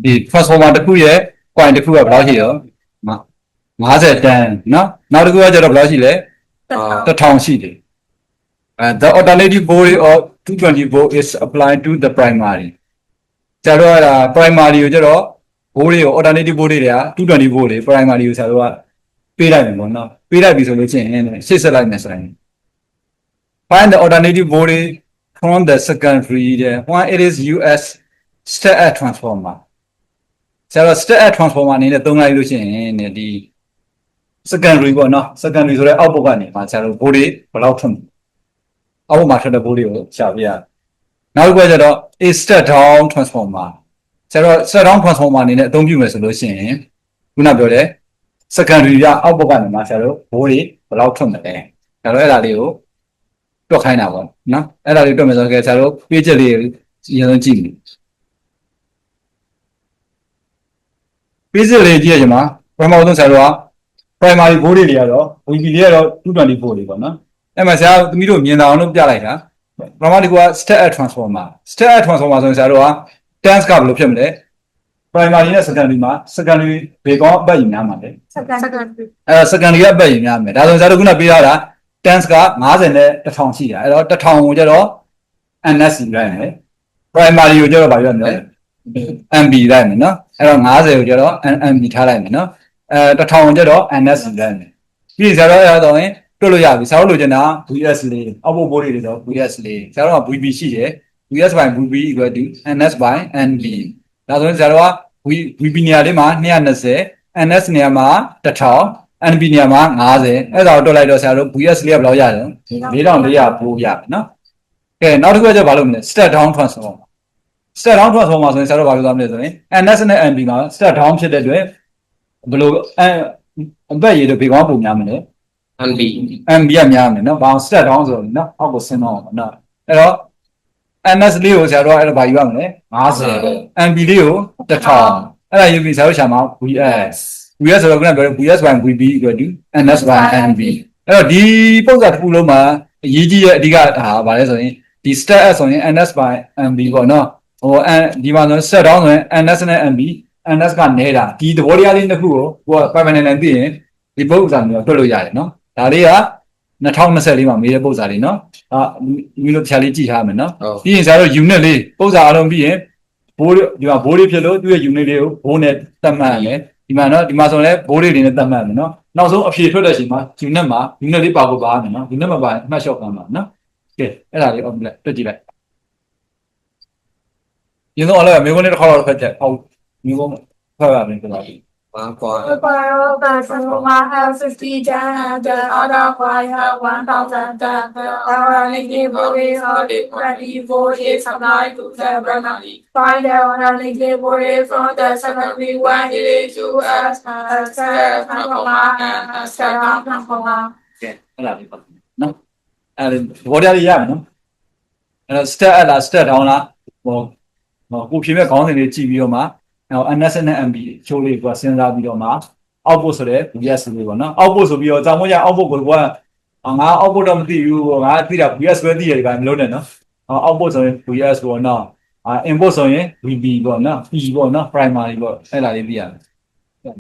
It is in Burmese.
ဒီ transformer တစ်ခုရဲ့ point တစ်ခုကဘယ်လောက်ရှိရော50တန်းနော်နောက်တစ်ခုကကျတော့ဘယ်လောက်ရှိလဲ1000ရှိတယ်the alternative voltage of 220 volt is applied to the primary ကျတော့အဲ့ဒါ primary ကိုကျတော့ voltage ကို alternative voltage တွေက220 volt တွေ primary ကိုဆရာတို့ကပေးလိုက်မယ်ပေါ့နော်ပေးလိုက်ပြီဆိုလို့ချင်းရှေ့ဆက်လိုက်မယ်ဆိုရင် find the alternative voltage from the secondary when it is used step at transformer ဆရာတို့ step at transformer အနေနဲ့သုံးလိုက်လို့ရှိရင်ဒီ secondary ပေါ့နော် secondary ဆိုတဲ့အောက်ဘက်ကနေမှာဆရာတို့ voltage ဘယ်လောက်ထွက်အောက်ဘက်မှာထွက်တဲ့ voltage ကိုရှာပြရနောက်တစ်ခုကျတော့ a step down transformer ဆရာတို့ step down transformer အနေနဲ့အသုံးပြုမယ်ဆိုလို့ရှိရင်ခုနပြောတဲ့ secondary ကအောက်ဘက်ကနေမှာဆရာတို့ voltage ဘယ်လောက်ထွက်မလဲဆရာတို့အဲ့ဒါလေးကိုတွက်ခိုင်းတာပေါ့နော်အဲ့ဒါလေးတွက်မယ်ဆိုတော့ဆရာတို့ page လေးအရင်ဆုံးကြည့်မယ်page လေးကြည့်ရရင်မှာပထမဆုံးဆရာတို့က primary voltage တွေကတော့ VB လေးကတော့220 volt တွေပေါ့နော်အဲ့မှာဆရာသမီးတို့မြင်တာအောင်လို့ပြလိုက်တာပထမတစ်ခုက step at transformer step at transformer ဆိုရင်ဆရာတို့က tense ကဘယ်လိုဖြစ်မလဲ primary နဲ့ secondary မှာ secondary ဘေကောင်းအပတ်ရင်များမှာလေ secondary အဲ့ secondary ကအပတ်ရင်များမယ်ဒါဆိုရင်ဆရာတို့ခုနပေးထားတာ tense က50နဲ့1000ရှိတာအဲ့တော့1000ကိုကျတော့ NS လိုက်မယ် primary ကိုကျတော့ဗာပြောရမယ် MB လိုက်မယ်နော်အဲ့တော့50ကိုကျတော့ MB ထားလိုက်မယ်နော်1000ကိုကျတော့ NS လိုက်မယ်ပြီးဆရာတို့အဲ့တော့ရင်တွက်လို့ရပြီဆရာတို့လိုချင်တာ VS လေးအောက်ဘိုးဘိုးလေးတွေဆို VS လေးဆရာတို့က VB ရှိတယ် VS by VB equal to NS by NB ဒါဆိုရင်ဆရာတို့က VB နေရာလေးမှာ220 NS နေရာမှာ1000 NB နေရာမှာ50အဲ့ဒါကိုတွက်လိုက်တော့ဆရာတို့ VS လေးကဘယ်လောက်ရတယ်4400ပို့ရမယ်နော်ကဲနောက်တစ်ခုကကျဘာလုပ်မလဲ step down transformer step down transformer ဆိုရင်ဆရာတို့ဘာပြောသွားမလဲဆိုရင် NS နဲ့ NB မှာ step down ဖြစ်တဲ့အတွက်ဘယ်လိုအပတ်ရည်တို့ဘေကောင်းပုံများမလဲ MB ကများမယ်နော်ဘာအောင် step down ဆိုတော့နော်အောက်ကိုဆင်းတော့အောင်နော်အဲ့တော့ NS လေးကိုဆရာတို့အဲ့ဒါဘာယူရမလဲ50 MB လေးကို1000အဲ့ဒါယူပြီးဆရာတို့ရှာမှာ VS ဆိုတော့ခုနပြောတဲ့ VS by VB equal to NS by NB အဲ့တော့ဒီပုံစံတစ်ခုလုံးမှာအရေးကြီးတဲ့အဓိကဟာဘာလဲဆိုရင်ဒီ step S ဆိုရင် NS by MB ပေါ့နော်ဟိုဒီမှာဆိုရင် step down ဆိုရင် NS နဲ့ MB NS ကနေတာဒီသဘောတရားလေးတစ်ခုကိုကိုကပိုင်ပိုင်နိုင်သိရင်ဒီပုံစံမျိုးတွက်လို့ရတယ်နော်ဒါလေးက2024မှာမေးတဲ့ပုံစံလေးနော်မျိုးလို့ဖြာလေးကြည့်ထားမယ်နော်ပြီးရင်ဆရာတို့ unit လေးပုံစံအလုံးပြီးရင်ဘိုးဒီမှာဘိုးလေးဖြစ်လို့သူ့ရဲ့ unit လေးကိုဘိုးနဲ့သတ်မှတ်ရမယ်ဒီမှာနော်ဒီမှာဆိုရင်လည်းဘိုးလေးတွေနဲ့သတ်မှတ်ရမယ်နော်နောက်ဆုံးအဖြေထွက်တဲ့အချိန်မှာ unit လေးပါဖို့ပါမယ်နော် unit မှာပါမှတ်လျှော့ခံပါနော်ကဲအဲ့ဒါလေး open တွက်ကြည့်လိုက်ဒီတော့လည်းမျိုးကုန်းလေးတစ်ခါတော့ဖတ်ချက်ဟုတ်မျိုးကုန်းဖတ်ရမယ်ကျွန်တော်The borrow transformer has 50 tons, the other one has 1,000 tons. The alternative voltage of the 20 voltage supplied to the primary. Find the alternative voltage from the secondary when it is used as a step transformer and a step down transformer. အဲ့ဒါလေးပါနော်အဲ့ဒါဘောတရားလေးရမယ်နော်အဲ့တော့ step အလား step down လားဟိုကိုဖြေမဲ့ခေါင်းစဉ်လေးကြည့်ပြီးတော့မှနောက် NS နဲ့ MB ချိုးလေးကစဉ်းစားပြီးတော့မှ output ဆိုတဲ့ VS လေးပေါ့နော် output ဆိုပြီးတော့ကြောင်မို့ရ output ကိုကငါ output တော့မသိဘူးငါသိတာ VS ပဲသိရတယ်ဗျာမလို့နဲ့နော် output ဆိုရင် VS ပေါ့နော်input ဆိုရင် VB ပေါ့နော် P ပေါ့နော် primary ပေါ့အဲ့ဒါလေးသိရတယ်